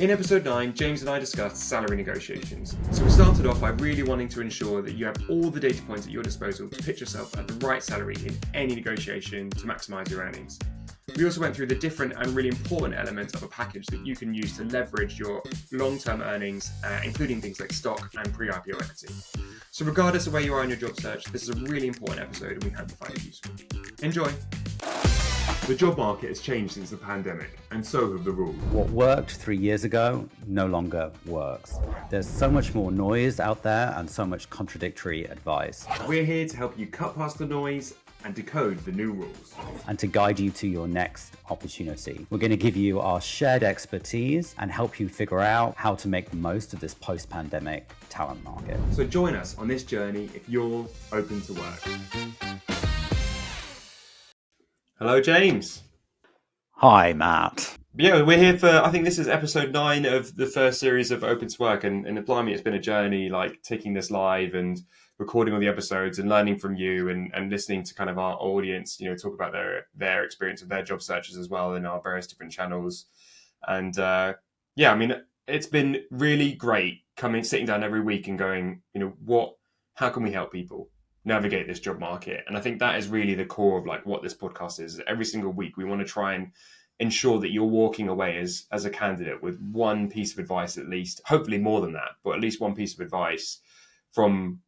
In episode 9, James and I discussed salary negotiations. So we started off by really wanting to ensure that you have all the data points at your disposal to pitch yourself at the right salary in any negotiation to maximise your earnings. We also went through the different and really important elements of a package that you can use to leverage your long-term earnings, including things like stock and pre-IPO equity. So regardless of where you are in your job search, this is a really important episode and we hope you find it useful. Enjoy! The job market has changed since the pandemic, and so have the rules. What worked 3 years ago no longer works. There's so much more noise out there and so much contradictory advice. We're here to help you cut past the noise and decode the new rules. And to guide you to your next opportunity. We're going to give you our shared expertise and help you figure out how to make the most of this post-pandemic talent market. So join us on this journey if you're open to work. Hello, James. Hi, Matt. Yeah, we're here for, I think this is episode 9 of the first series of Open to Work. And blimey, it's been a journey, like taking this live and recording all the episodes and learning from you and listening to kind of our audience, talk about their experience of their job searches as well in our various different channels. And it's been really great sitting down every week and going, how can we help people navigate this job market? And I think that is really the core of like what this podcast is. Every single week, we want to try and ensure that you're walking away as a candidate with one piece of advice, at least, hopefully more than that, but at least one piece of advice from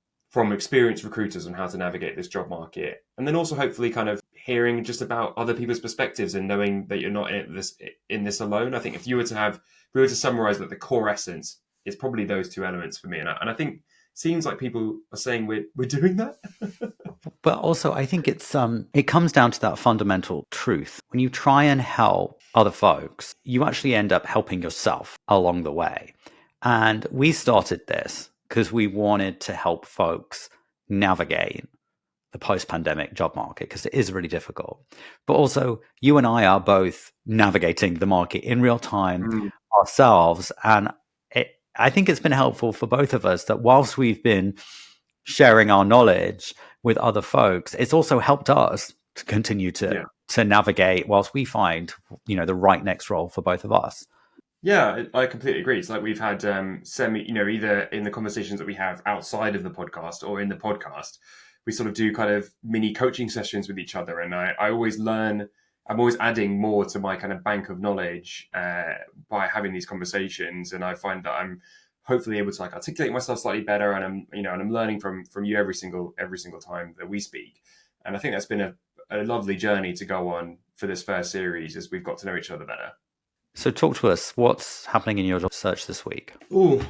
experienced recruiters on how to navigate this job market. And then also hopefully kind of hearing just about other people's perspectives and knowing that you're not in this alone. I think if we were to summarize that the core essence, it's probably those two elements for me. And I think seems like people are saying we're doing that. But also, I think it comes down to that fundamental truth. When you try and help other folks, you actually end up helping yourself along the way. And we started this because we wanted to help folks navigate the post-pandemic job market because it is really difficult. But also, you and I are both navigating the market in real time ourselves. And I think it's been helpful for both of us that whilst we've been sharing our knowledge with other folks, it's also helped us to continue to navigate whilst we find, the right next role for both of us. Yeah, I completely agree. It's like we've had either in the conversations that we have outside of the podcast or in the podcast, we sort of do kind of mini coaching sessions with each other. And I always learn. I'm always adding more to my kind of bank of knowledge by having these conversations, and I find that I'm hopefully able to like articulate myself slightly better, and I'm learning from you every single time that we speak. And I think that's been a lovely journey to go on for this first series as we've got to know each other better. So talk to us. What's happening in your job search this week?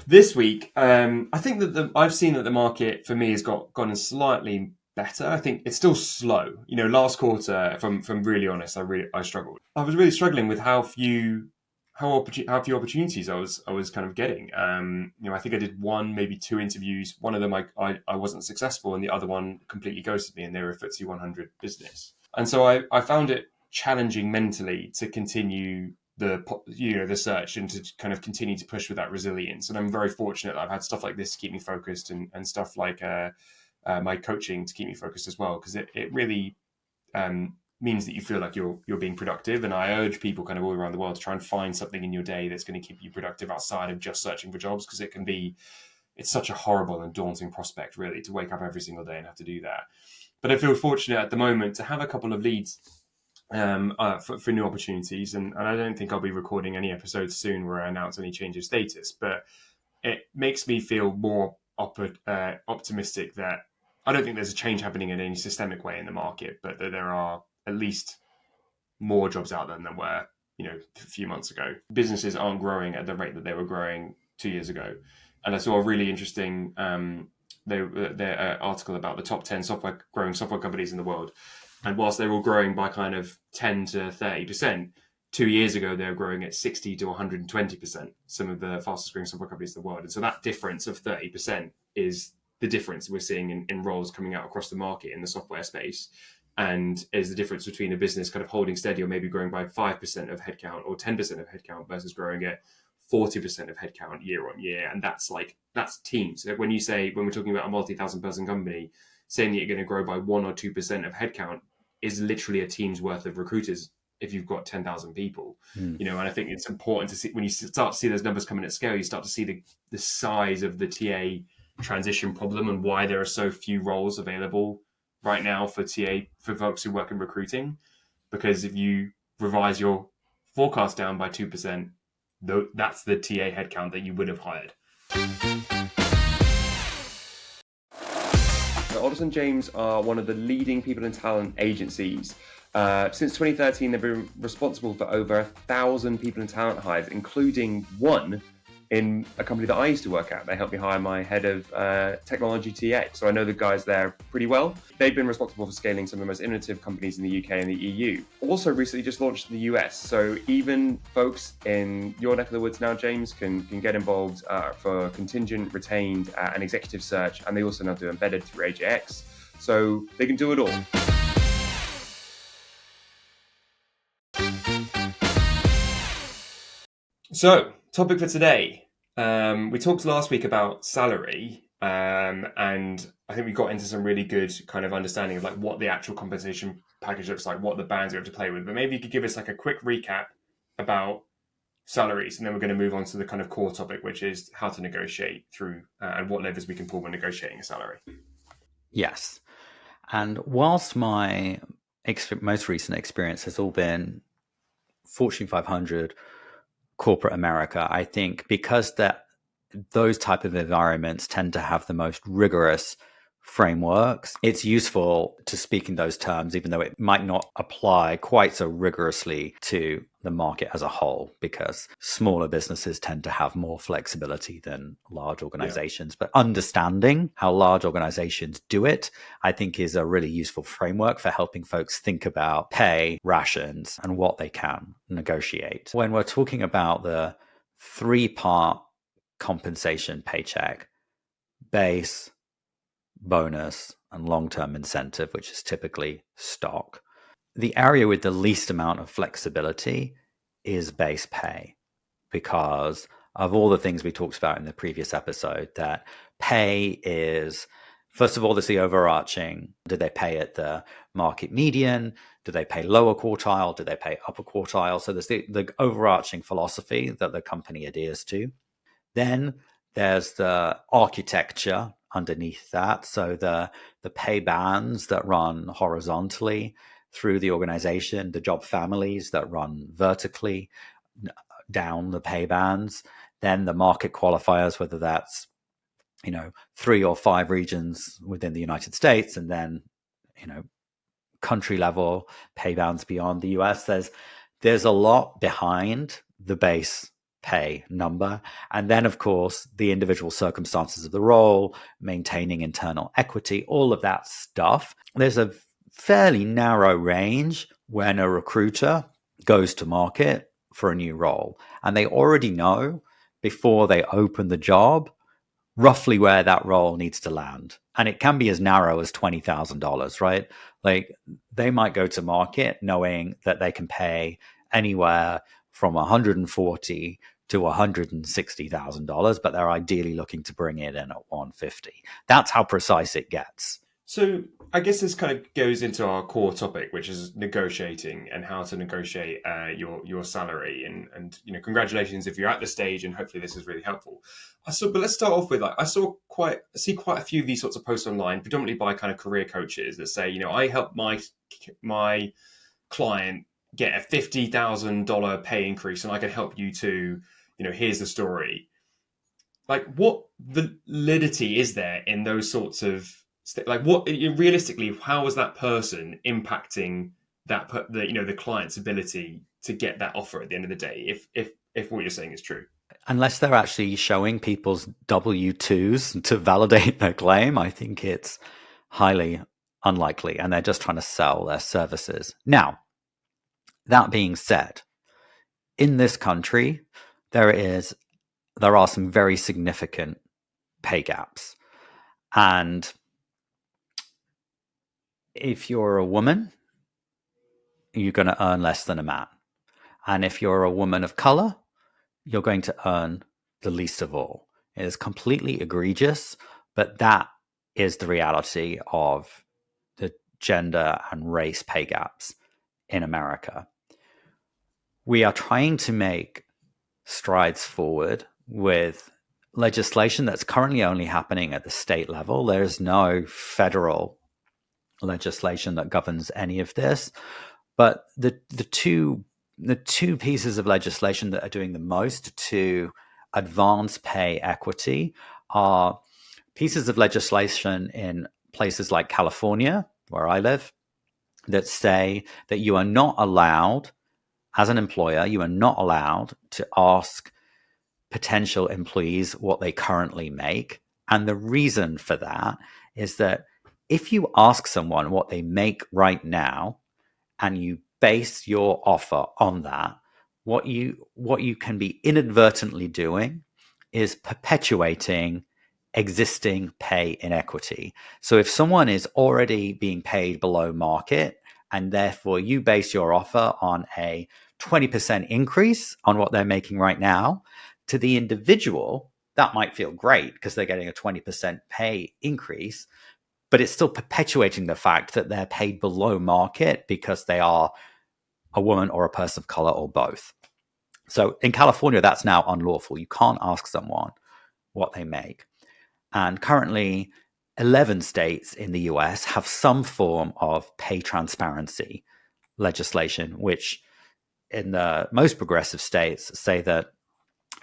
This week, I think that I've seen that the market for me has gone slightly better. I think it's still slow. Last quarter, from really honest, I struggled. I was really struggling with how few opportunities I was kind of getting. I think I did one, maybe 2 interviews. One of them I wasn't successful, and the other one completely ghosted me, and they were a FTSE 100 business. And so I found it challenging mentally to continue the search and to kind of continue to push with that resilience. And I'm very fortunate that I've had stuff like this to keep me focused and stuff like my coaching to keep me focused as well, because it really means that you feel like you're being productive. And I urge people kind of all around the world to try and find something in your day that's going to keep you productive outside of just searching for jobs, because it's such a horrible and daunting prospect really to wake up every single day and have to do that. But I feel fortunate at the moment to have a couple of leads for new opportunities, and I don't think I'll be recording any episodes soon where I announce any change of status, but it makes me feel more optimistic that I don't think there's a change happening in any systemic way in the market, but that there are at least more jobs out there than there were, a few months ago. Businesses aren't growing at the rate that they were growing 2 years ago. And I saw a really interesting article about the top 10 growing software companies in the world. And whilst they're all growing by kind of 10 to 30%, 2 years ago, they were growing at 60 to 120%, some of the fastest growing software companies in the world. And so that difference of 30% is the difference we're seeing in roles coming out across the market in the software space, and is the difference between a business kind of holding steady or maybe growing by 5% of headcount or 10% of headcount versus growing at 40% of headcount year on year. And that's teams. When we're talking about a multi-thousand person company, saying that you're going to grow by 1 or 2% of headcount is literally a team's worth of recruiters if you've got 10,000 people. Mm. And I think it's important to see, when you start to see those numbers coming at scale, you start to see the size of the TA transition problem and why there are so few roles available right now for folks who work in recruiting. Because if you revise your forecast down by 2%, that's the TA headcount that you would have hired. Alderson James are one of the leading people and talent agencies. Since 2013, they've been responsible for over 1,000 people and talent hires, including one in a company that I used to work at. They helped me hire my head of technology TA. So I know the guys there pretty well. They've been responsible for scaling some of the most innovative companies in the UK and the EU. Also recently just launched in the US. So even folks in your neck of the woods now, James, can get involved for contingent, retained, and executive search. And they also now do embedded through AJX. So they can do it all. So, topic for today. We talked last week about salary, and I think we got into some really good kind of understanding of like what the actual compensation package looks like, what the bands you have to play with. But maybe you could give us like a quick recap about salaries, and then we're going to move on to the kind of core topic, which is how to negotiate through and what levers we can pull when negotiating a salary. Yes. And whilst my most recent experience has all been Fortune 500, corporate America, I think because those type of environments tend to have the most rigorous frameworks, it's useful to speak in those terms, even though it might not apply quite so rigorously to the market as a whole, because smaller businesses tend to have more flexibility than large organizations. Yeah. But understanding how large organizations do it, I think, is a really useful framework for helping folks think about pay, rations, and what they can negotiate. When we're talking about the 3-part compensation paycheck: base, bonus, and long-term incentive, which is typically stock, the area with the least amount of flexibility is base pay, because of all the things we talked about in the previous episode, that pay is, first of all, there's the overarching: do they pay at the market median? Do they pay lower quartile? Do they pay upper quartile? So there's the overarching philosophy that the company adheres to. Then there's the architecture underneath that. So the pay bands that run horizontally through the organization, the job families that run vertically down the pay bands, then the market qualifiers, whether that's 3 or 5 regions within the United States, and then country level pay bands beyond the US. There's a lot behind the base pay number. And then, of course, the individual circumstances of the role, maintaining internal equity, all of that stuff. There's a fairly narrow range when a recruiter goes to market for a new role, and they already know before they open the job roughly where that role needs to land. And it can be as narrow as $20,000, right? Like, they might go to market knowing that they can pay anywhere from $140,000 to $160,000, but they're ideally looking to bring it in at $150,000. That's how precise it gets. So I guess this kind of goes into our core topic, which is negotiating and how to negotiate your salary. And congratulations if you're at the stage, and hopefully this is really helpful. But let's start off with, like, I see quite a few of these sorts of posts online, predominantly by kind of career coaches that say, I help my client get a $50,000 pay increase, and I can help you too. Here's the story. Like, what validity is there in those sorts of, like, what realistically, how is that person impacting the client's ability to get that offer at the end of the day, if what you're saying is true? Unless they're actually showing people's W-2s to validate their claim, I think it's highly unlikely, and they're just trying to sell their services. Now, that being said, in this country, there are some very significant pay gaps. And if you're a woman, you're going to earn less than a man. And if you're a woman of color, you're going to earn the least of all. It is completely egregious, but that is the reality of the gender and race pay gaps in America. we are trying to make strides forward with legislation that's currently only happening at the state level. There's no federal legislation that governs any of this. But the two pieces of legislation that are doing the most to advance pay equity are pieces of legislation in places like California, where I live, that say that you are not allowed, as an employer, you are not allowed to ask potential employees what they currently make. And the reason for that is that if you ask someone what they make right now and you base your offer on that, what you can be inadvertently doing is perpetuating existing pay inequity. So if someone is already being paid below market and therefore you base your offer on a 20% increase on what they're making right now, to the individual, that might feel great because they're getting a 20% pay increase, but it's still perpetuating the fact that they're paid below market because they are a woman or a person of color or both. So in California, that's now unlawful. You can't ask someone what they make. And currently, 11 states in the US have some form of pay transparency legislation, which in the most progressive states say that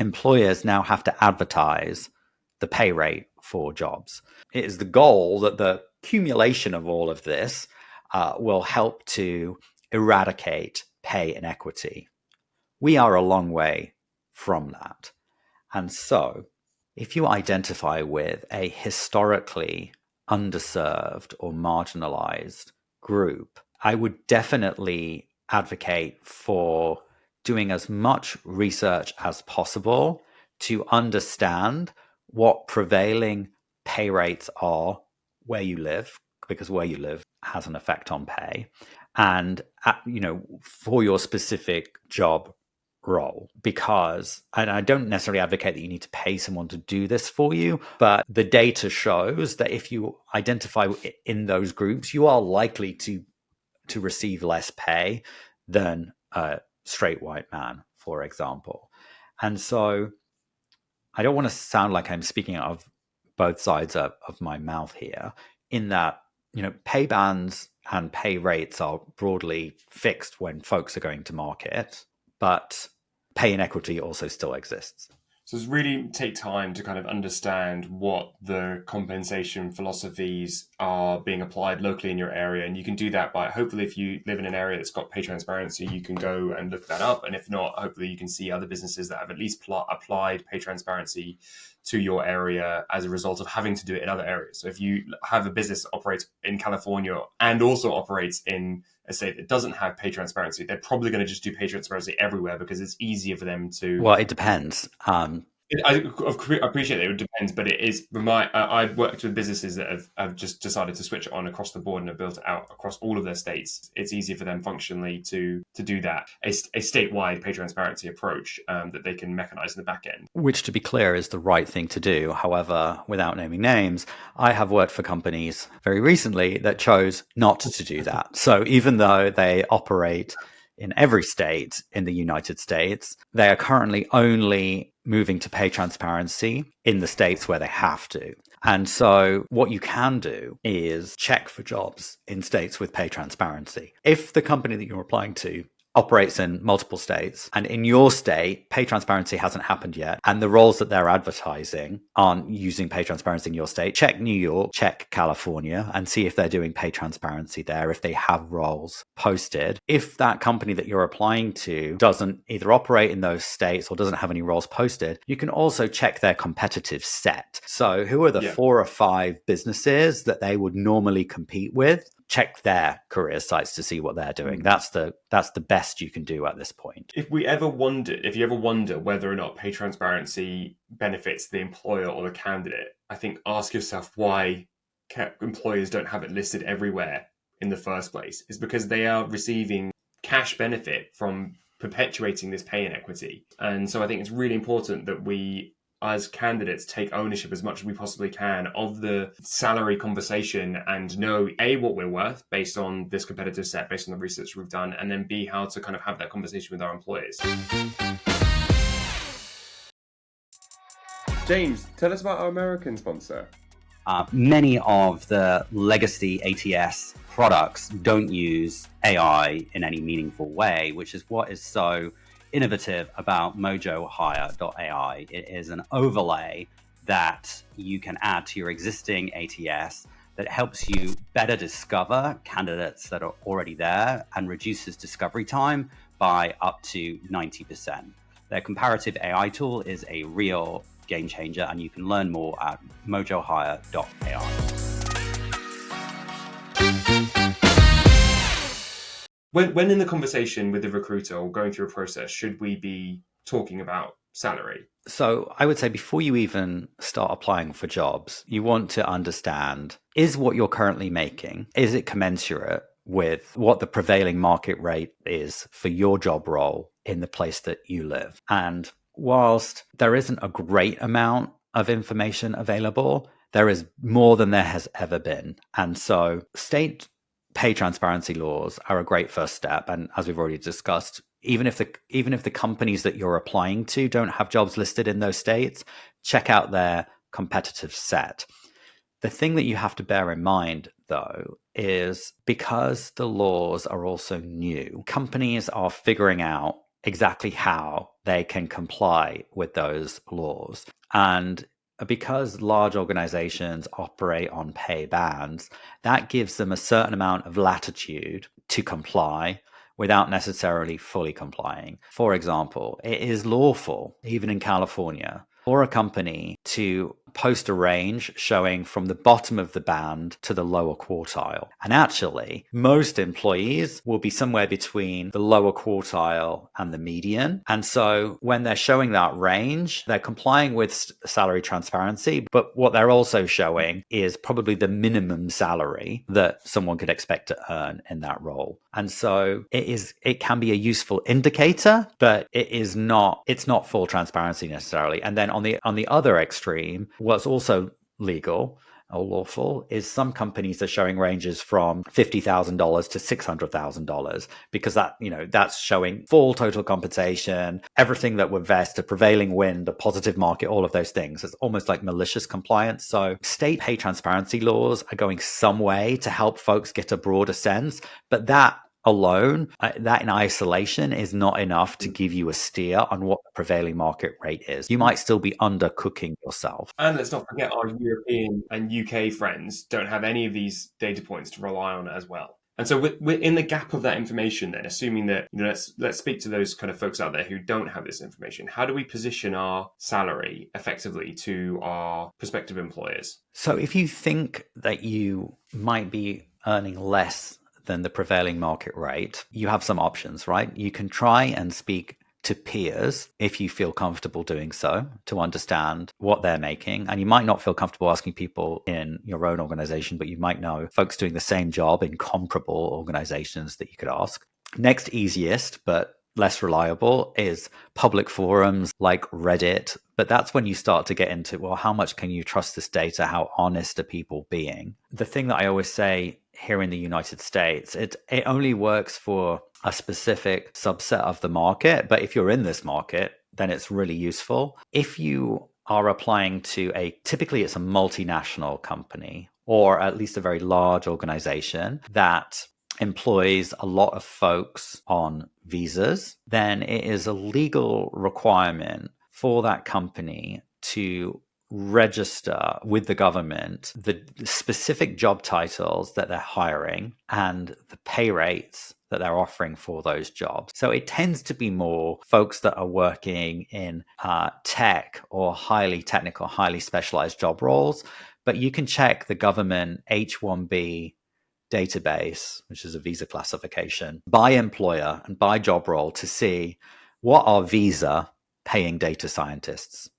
employers now have to advertise the pay rate for jobs. It is the goal that the accumulation of all of this will help to eradicate pay inequity. We are a long way from that. And so, if you identify with a historically underserved or marginalized group, I would definitely advocate for doing as much research as possible to understand what prevailing pay rates are where you live, because where you live has an effect on pay, and for your specific job role. Because, and I don't necessarily advocate that you need to pay someone to do this for you, but the data shows that if you identify in those groups, you are likely to receive less pay than a straight white man, for example. And so I don't want to sound like I'm speaking out of both sides of my mouth here, in that, pay bands and pay rates are broadly fixed when folks are going to market, but pay inequity also still exists. So it's really take time to kind of understand what the compensation philosophies are being applied locally in your area. And you can do that by, hopefully, if you live in an area that's got pay transparency, you can go and look that up. And if not, hopefully you can see other businesses that have at least applied pay transparency to your area as a result of having to do it in other areas. So if you have a business that operates in California and also operates in a state that doesn't have pay transparency, they're probably going to just do pay transparency everywhere because it's easier for them to. Well, it depends. I appreciate that it depends, but it is. I've worked with businesses that have just decided to switch it on across the board and have built it out across all of their states. It's easier for them functionally to do that. A statewide pay transparency approach that they can mechanize in the back end. Which, to be clear, is the right thing to do. However, without naming names, I have worked for companies very recently that chose not to do that. So even though they operate in every state in the United States, they are currently only moving to pay transparency in the states where they have to. And so what you can do is check for jobs in states with pay transparency. If the company that you're applying to operates in multiple states, and in your state, pay transparency hasn't happened yet, and the roles that they're advertising aren't using pay transparency in your state, check New York, check California, and see if they're doing pay transparency there, if they have roles posted. If that company that you're applying to doesn't either operate in those states or doesn't have any roles posted, you can also check their competitive set. So who are the 4 or 5 businesses that they would normally compete with? Check their career sites to see what they're doing. That's the best you can do at this point. If you ever wonder whether or not pay transparency benefits the employer or the candidate, I think ask yourself why employers don't have it listed everywhere in the first place. It's because they are receiving cash benefit from perpetuating this pay inequity. And so I think it's really important that we as candidates take ownership as much as we possibly can of the salary conversation and know A, what we're worth based on this competitive set, based on the research we've done, and then B, how to kind of have that conversation with our employers. James, tell us about our American sponsor. Many of the legacy ATS products don't use AI in any meaningful way, which is what is so innovative about mojohire.ai. It is an overlay that you can add to your existing ATS that helps you better discover candidates that are already there and reduces discovery time by up to 90%. Their comparative AI tool is a real game changer, and you can learn more at mojohire.ai. When in the conversation with the recruiter or going through a process, should we be talking about salary? So I would say before you even start applying for jobs, you want to understand, is what you're currently making, is it commensurate with what the prevailing market rate is for your job role in the place that you live? And whilst there isn't a great amount of information available, there is more than there has ever been. And so state pay transparency laws are a great first step. And as we've already discussed, even if the companies that you're applying to don't have jobs listed in those states, check out their competitive set. The thing that you have to bear in mind, though, is because the laws are also new, companies are figuring out exactly how they can comply with those laws. And because large organizations operate on pay bands, that gives them a certain amount of latitude to comply without necessarily fully complying. For example, it is lawful, even in California, for a company to post a range showing from the bottom of the band to the lower quartile. And actually, most employees will be somewhere between the lower quartile and the median. And so when they're showing that range, they're complying with salary transparency, but what they're also showing is probably the minimum salary that someone could expect to earn in that role. And so it can be a useful indicator, but it's not full transparency necessarily. And then on the other extreme, what's also legal or lawful is some companies are showing ranges from $50,000 to $600,000 because that's showing full total compensation, everything that would vest, a prevailing wind, a positive market, all of those things. It's almost like malicious compliance. So state pay transparency laws are going some way to help folks get a broader sense, but that alone, that in isolation is not enough to give you a steer on what the prevailing market rate is. You might still be undercooking yourself. And let's not forget our European and UK friends don't have any of these data points to rely on as well. And so we're in the gap of that information then, assuming that, let's speak to those kind of folks out there who don't have this information. How do we position our salary effectively to our prospective employers? So if you think that you might be earning less than the prevailing market rate, you have some options, right? You can try and speak to peers if you feel comfortable doing so to understand what they're making. And you might not feel comfortable asking people in your own organization, but you might know folks doing the same job in comparable organizations that you could ask. Next easiest, but less reliable is public forums like Reddit. But that's when you start to get into, well, how much can you trust this data? How honest are people being? The thing that I always say here in the United States, it only works for a specific subset of the market. But if you're in this market, then it's really useful. If you are applying to typically it's a multinational company or at least a very large organization that employs a lot of folks on visas, then it is a legal requirement for that company to register with the government the specific job titles that they're hiring and the pay rates that they're offering for those jobs. So it tends to be more folks that are working in tech or highly technical, highly specialized job roles. But you can check the government H-1B database, which is a visa classification, by employer and by job role to see what are visa paying data scientists,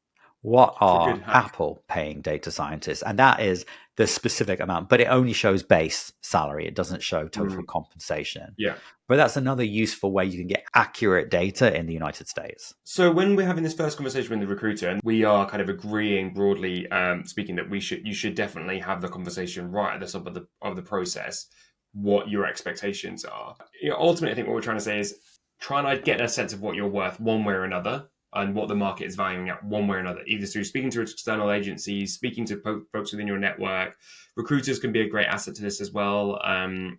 what It's a are good hack. Apple paying data scientists? And that is the specific amount, but it only shows base salary. It doesn't show total Mm, compensation. yeah. But that's another useful way you can get accurate data in the United States. So when we're having this first conversation with the recruiter, and we are kind of agreeing broadly, speaking that you should definitely have the conversation right at the top of the process, what your expectations are. Ultimately, I think what we're trying to say is try and get a sense of what you're worth one way or another, and what the market is valuing at one way or another, either through speaking to external agencies, speaking to folks within your network. Recruiters can be a great asset to this as well, and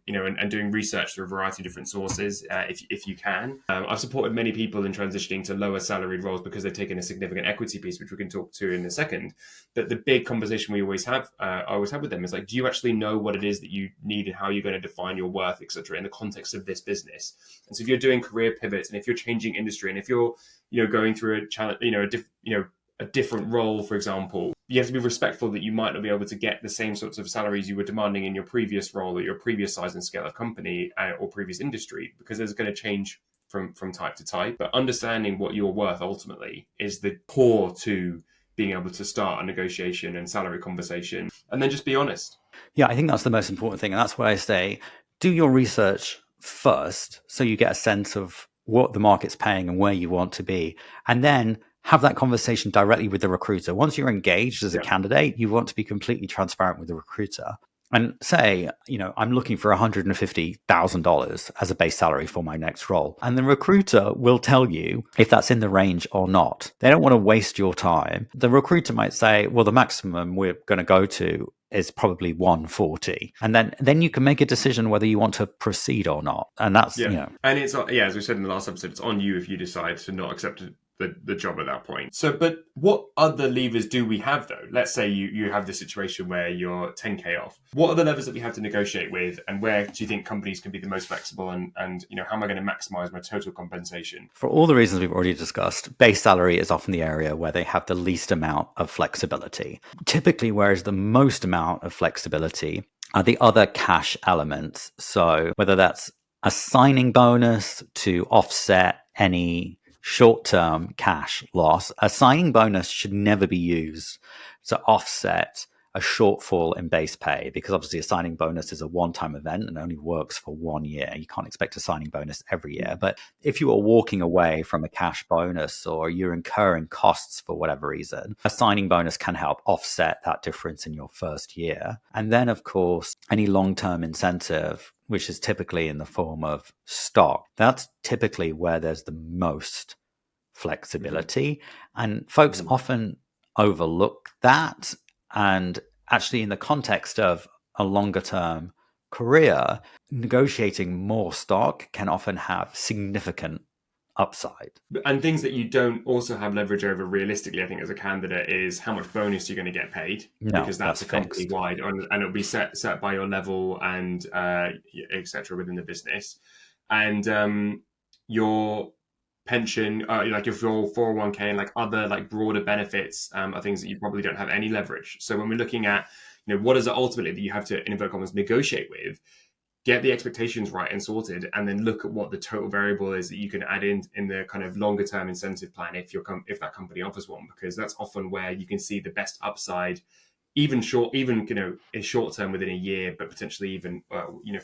doing research through a variety of different sources if you can. I've supported many people in transitioning to lower salaried roles because they've taken a significant equity piece, which we can talk to in a second. But the big conversation we I always have with them is like, do you actually know what it is that you need and how you're going to define your worth, etc., in the context of this business? And so if you're doing career pivots and if you're changing industry and if you're going through a challenge, a different role, for example, you have to be respectful that you might not be able to get the same sorts of salaries you were demanding in your previous role or your previous size and scale of company or previous industry, because there's going to change from type to type. But understanding what you're worth ultimately is the core to being able to start a negotiation and salary conversation, and then just be honest. Yeah, I think that's the most important thing. And that's why I say do your research first so you get a sense of what the market's paying and where you want to be. And then have that conversation directly with the recruiter. Once you're engaged as a Yeah. candidate, you want to be completely transparent with the recruiter and say, I'm looking for $150,000 as a base salary for my next role. And the recruiter will tell you if that's in the range or not. They don't want to waste your time. The recruiter might say, well, the maximum we're going to go to is probably 140. And then you can make a decision whether you want to proceed or not. And that's, Yeah. And it's, as we said in the last episode, it's on you if you decide to not accept the job at that point. So, but what other levers do we have though? Let's say you have the situation where you're 10K off. What are the levers that we have to negotiate with, and where do you think companies can be the most flexible, and how am I going to maximize my total compensation? For all the reasons we've already discussed, base salary is often the area where they have the least amount of flexibility. Typically, where is the most amount of flexibility are the other cash elements. So whether that's a signing bonus to offset any short-term cash loss, a signing bonus should never be used to offset a shortfall in base pay, because obviously a signing bonus is a one-time event and only works for 1 year. You can't expect a signing bonus every year. But if you are walking away from a cash bonus or you're incurring costs for whatever reason, a signing bonus can help offset that difference in your first year. And then, of course, any long-term incentive, which is typically in the form of stock, that's typically where there's the most flexibility. And folks often overlook that. And actually, in the context of a longer term career, negotiating more stock can often have significant upside. And things that you don't also have leverage over realistically, I think, as a candidate, is how much bonus you're going to get paid, No, because that's a company fixed. wide, and it'll be set by your level and etc. within the business, and your pension, like if your 401k and like other like broader benefits, are things that you probably don't have any leverage. So when we're looking at what is it ultimately that you have to, in inverted commas, negotiate with, get the expectations right and sorted, and then look at what the total variable is that you can add in the kind of longer term incentive plan if that company offers one, because that's often where you can see the best upside, even short term within a year, but potentially even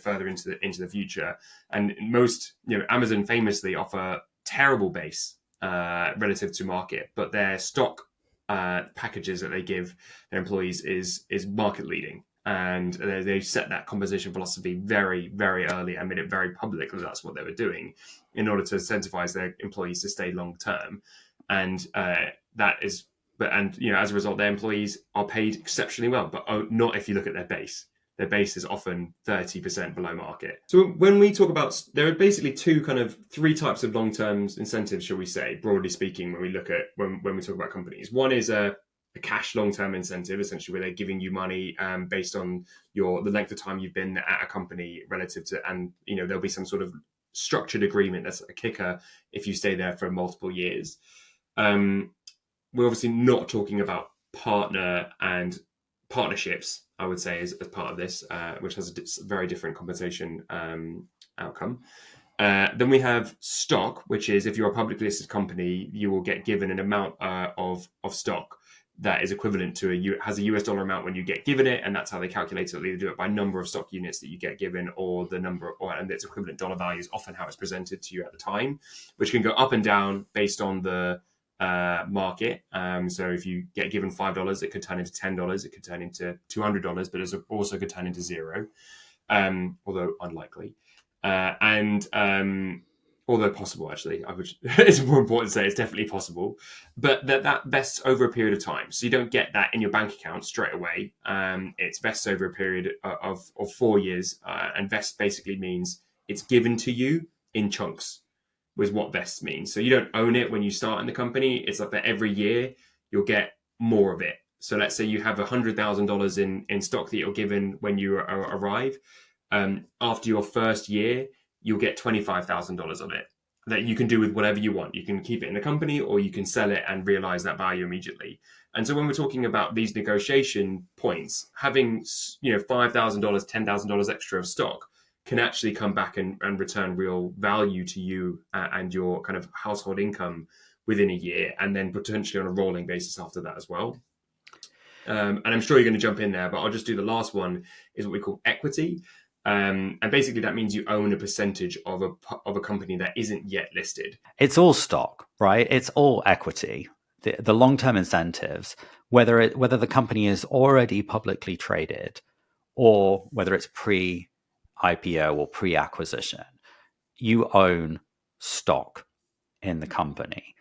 further into the future. And most, Amazon famously offer terrible base relative to market, but their stock packages that they give their employees is market leading. And they set that compensation philosophy very, very early and made it very public that that's what they were doing in order to incentivize their employees to stay long term. And as a result, their employees are paid exceptionally well, but not if you look at their base. Their base is often 30% below market. So when we talk about, there are basically three types of long-term incentives, shall we say, broadly speaking, when we look at when we talk about companies. One is a cash long-term incentive, essentially, where they're giving you money based on the length of time you've been at a company relative to, and there'll be some sort of structured agreement that's a kicker if you stay there for multiple years. We're obviously not talking about partnerships, I would say, as part of this, which has a very different compensation outcome. Then we have stock, which is if you're a publicly listed company, you will get given an amount of stock that is equivalent to has a US dollar amount when you get given it, and that's how they calculate it. They'll either do it by number of stock units that you get given, or the number, and its equivalent dollar value is often how it's presented to you at the time, which can go up and down based on the market. So if you get given $5, it could turn into $10, it could turn into $200, but it also could turn into zero, although unlikely. Although possible, actually, it's more important to say it's definitely possible, but that vests over a period of time. So you don't get that in your bank account straight away. It vests over a period of 4 years, and vest basically means it's given to you in chunks, was what vest means. So you don't own it when you start in the company. It's like that every year you'll get more of it. So let's say you have $100,000 in stock that you're given when you arrive. After your first year, you'll get $25,000 of it that you can do with whatever you want. You can keep it in the company, or you can sell it and realize that value immediately. And so when we're talking about these negotiation points, having $5,000, $10,000 extra of stock can actually come back and return real value to you and your kind of household income within a year, and then potentially on a rolling basis after that as well. And I'm sure you're going to jump in there, but I'll just do the last one, is what we call equity. And basically that means you own a percentage of a company that isn't yet listed. It's all stock, right? It's all equity. The long-term incentives, whether the company is already publicly traded or whether it's pre-IPO or pre-acquisition, you own stock in the company.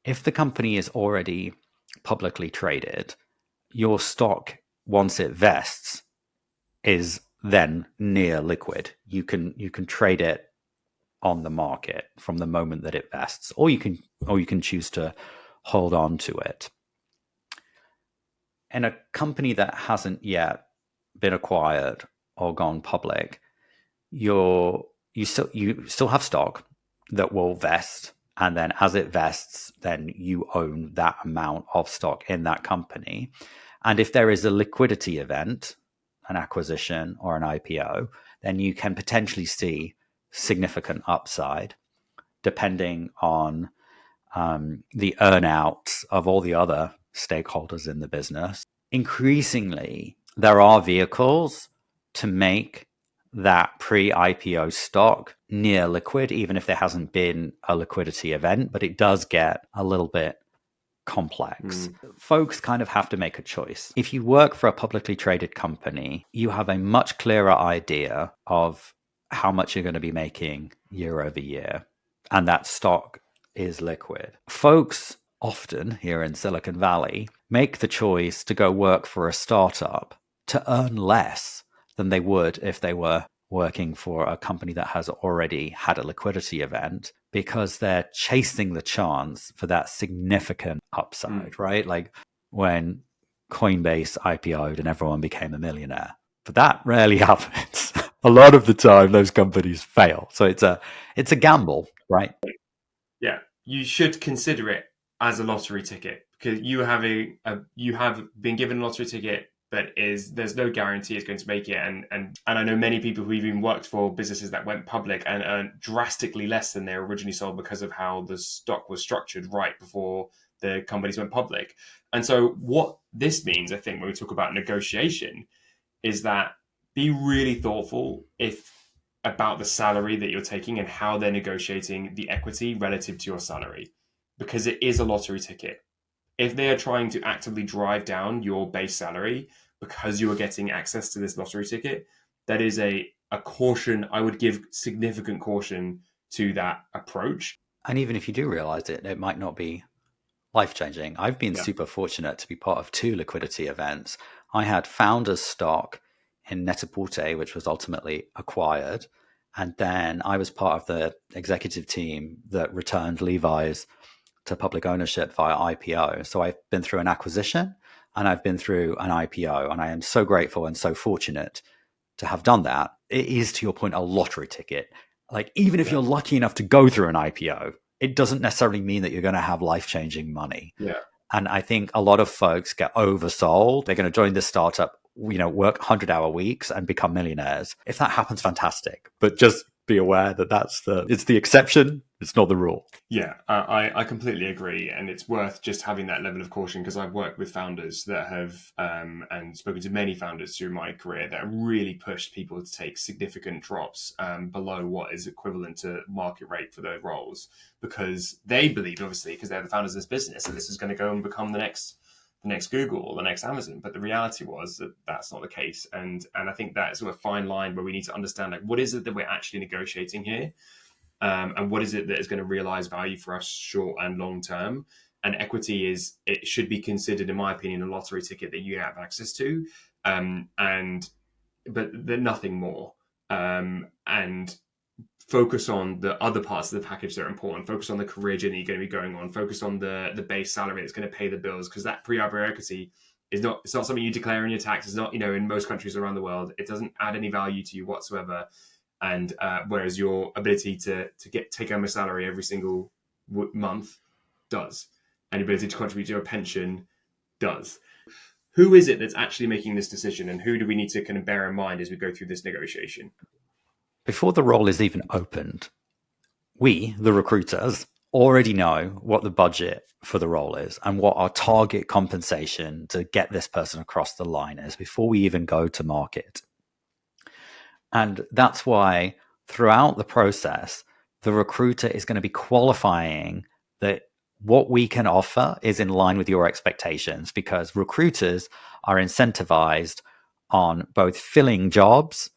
If the company is already publicly traded, your stock, once it vests, is then near liquid. You can trade it on the market from the moment that it vests, or you can choose to hold on to it. In a company that hasn't yet been acquired or gone public, you still have stock that will vest, and then as it vests, then you own that amount of stock in that company. And if there is a liquidity event, an acquisition or an IPO, then you can potentially see significant upside depending on the earnouts of all the other stakeholders in the business. Increasingly, there are vehicles to make that pre-IPO stock near liquid, even if there hasn't been a liquidity event, but it does get a little bit complex. Folks kind of have to make a choice. If you work for a publicly traded company, you have a much clearer idea of how much you're going to be making year over year, and that stock is liquid. Folks often here in Silicon Valley make the choice to go work for a startup to earn less than they would if they were working for a company that has already had a liquidity event, because they're chasing the chance for that significant upside, right? Like when Coinbase IPO'd and everyone became a millionaire. But that rarely happens. A lot of the time, those companies fail. So it's a gamble, right? Yeah, you should consider it as a lottery ticket, because you have been given a lottery ticket, but there's no guarantee it's going to make it. And I know many people who've even worked for businesses that went public and earned drastically less than they originally sold because of how the stock was structured right before the companies went public. And so what this means, I think, when we talk about negotiation, is that be really thoughtful about the salary that you're taking and how they're negotiating the equity relative to your salary, because it is a lottery ticket. If they are trying to actively drive down your base salary because you are getting access to this lottery ticket, that is a caution. I would give significant caution to that approach. And even if you do realize it, it might not be life-changing. I've been super fortunate to be part of 2 liquidity events. I had founders stock in Net-a-Porter, which was ultimately acquired. And then I was part of the executive team that returned Levi's to public ownership via IPO. So I've been through an acquisition and I've been through an IPO, and I am so grateful and so fortunate to have done that. It is, to your point, a lottery ticket. Like, even if you're lucky enough to go through an IPO, it doesn't necessarily mean that you're going to have life-changing money. Yeah. And I think a lot of folks get oversold. They're going to join this startup, work 100-hour weeks and become millionaires. If that happens, fantastic. But just be aware that it's the exception, it's not the rule. Yeah, I completely agree, and it's worth just having that level of caution because I've worked with founders that have and spoken to many founders through my career that have really pushed people to take significant drops below what is equivalent to market rate for those roles because they believe, obviously, because they're the founders of this business, and this is going to go and become the next Google or the next Amazon. But the reality was that that's not the case, and I think that is a fine line where we need to understand like what is it that we're actually negotiating here. And what is it that is going to realize value for us short and long term? And equity it should be considered, in my opinion, a lottery ticket that you have access to, but nothing more. And focus on the other parts of the package that are important. Focus on the career journey you're going to be going on. Focus on the base salary that's going to pay the bills because that pre-IPO equity it's not something you declare in your tax. It's not, in most countries around the world, it doesn't add any value to you whatsoever. And whereas your ability to take home a salary every single month does, and your ability to contribute to your pension does. Who is it that's actually making this decision, and who do we need to kind of bear in mind as we go through this negotiation? Before the role is even opened, we, the recruiters, already know what the budget for the role is and what our target compensation to get this person across the line is before we even go to market. And that's why throughout the process, the recruiter is going to be qualifying that what we can offer is in line with your expectations because recruiters are incentivized on both filling jobs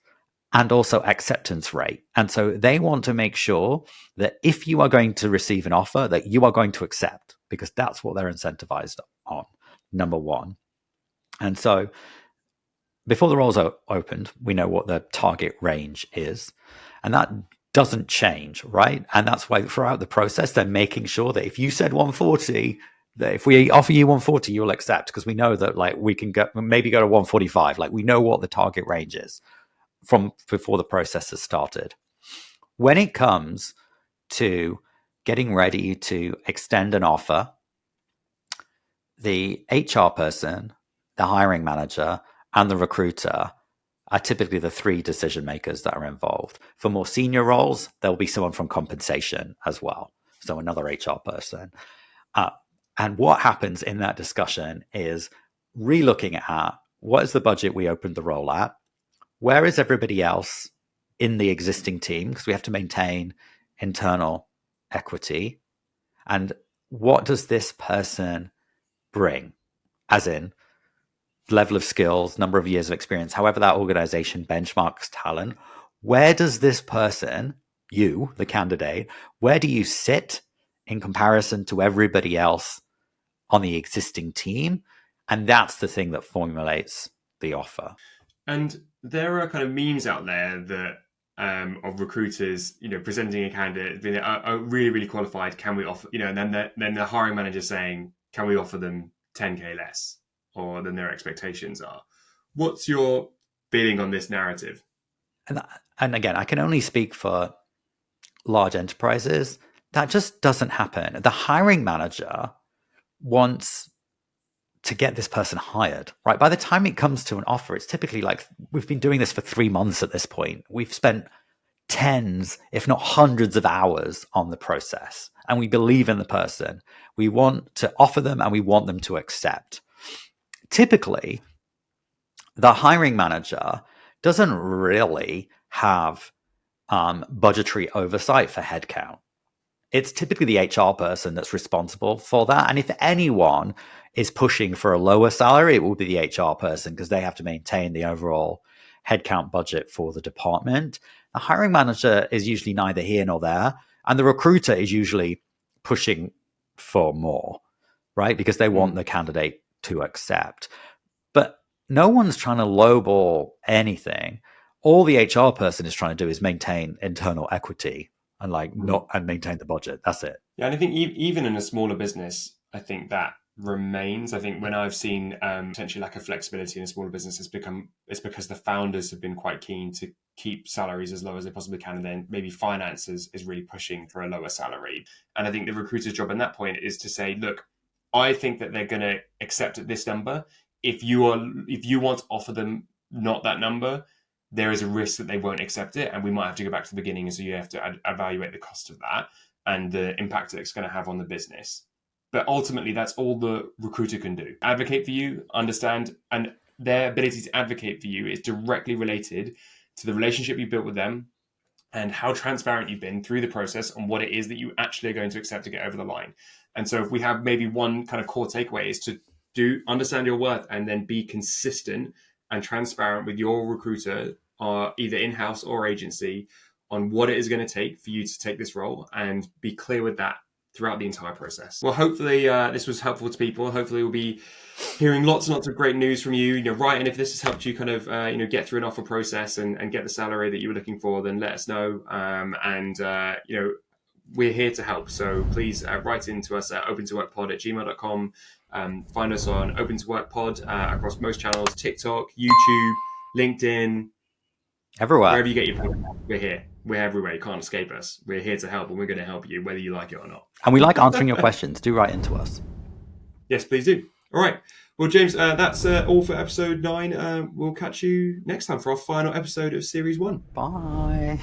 and also acceptance rate. And so they want to make sure that if you are going to receive an offer, that you are going to accept because that's what they're incentivized on, number one. And so before the roles are opened, we know what the target range is, and that doesn't change, right? And that's why throughout the process, they're making sure that if you said 140, that if we offer you 140, you'll accept because we know that like we can maybe go to 145. Like we know what the target range is from before the process has started. When it comes to getting ready to extend an offer, the HR person, the hiring manager, and the recruiter are typically the three decision makers that are involved. For more senior roles, there will be someone from compensation as well. So another HR person. And what happens in that discussion is re-looking at what is the budget we opened the role at? Where is everybody else in the existing team? Because we have to maintain internal equity. And what does this person bring? As in, level of skills, number of years of experience, however that organization benchmarks talent, where does this person, you, the candidate, where do you sit in comparison to everybody else on the existing team? And that's the thing that formulates the offer. And there are kind of memes out there that of recruiters, presenting a candidate being are really, really qualified. Can we offer, and then the hiring manager saying, can we offer them 10K less or than their expectations are? What's your feeling on this narrative? And again, I can only speak for large enterprises. That just doesn't happen. The hiring manager wants to get this person hired, right? By the time it comes to an offer, it's typically like we've been doing this for 3 months at this point. We've spent tens, if not hundreds of hours on the process, and we believe in the person. We want to offer them and we want them to accept. Typically, the hiring manager doesn't really have budgetary oversight for headcount. It's typically the HR person that's responsible for that. And if anyone is pushing for a lower salary, it will be the HR person because they have to maintain the overall headcount budget for the department. The hiring manager is usually neither here nor there. And the recruiter is usually pushing for more, right? Because they want the candidate to accept. But no one's trying to lowball anything. All the HR person is trying to do is maintain internal equity and maintain the budget. That's it. Yeah, and I think even in a smaller business, I think that remains. I think when I've seen potentially lack of flexibility in a smaller business, it's because the founders have been quite keen to keep salaries as low as they possibly can, and then maybe finance is really pushing for a lower salary. And I think the recruiter's job in that point is to say, look, I think that they're going to accept at this number. If you want to offer them not that number, there is a risk that they won't accept it, and we might have to go back to the beginning. And so you have to evaluate the cost of that and the impact that it's going to have on the business. But ultimately, that's all the recruiter can do. Advocate for you, understand, and their ability to advocate for you is directly related to the relationship you built with them and how transparent you've been through the process on what it is that you actually are going to accept to get over the line. And so if we have maybe one kind of core takeaway is to understand your worth and then be consistent and transparent with your recruiter, either in-house or agency, on what it is going to take for you to take this role, and be clear with that throughout the entire process. Well, hopefully this was helpful to people. Hopefully we'll be hearing lots and lots of great news from you. Right, and if this has helped you kind of get through an offer process and get the salary that you were looking for, then let us know. We're here to help. So please write into us at opentoworkpod@gmail.com. Find us on Open to Work Pod across most channels: TikTok, YouTube, LinkedIn, Everywhere. wherever you get your podcast. We're here. We're everywhere. You can't escape us. We're here to help, and we're going to help you whether you like it or not. And we like answering your questions. Do write into us. Yes, please do. All right. Well, James, that's all for episode 9. We'll catch you next time for our final episode of series 1. Bye.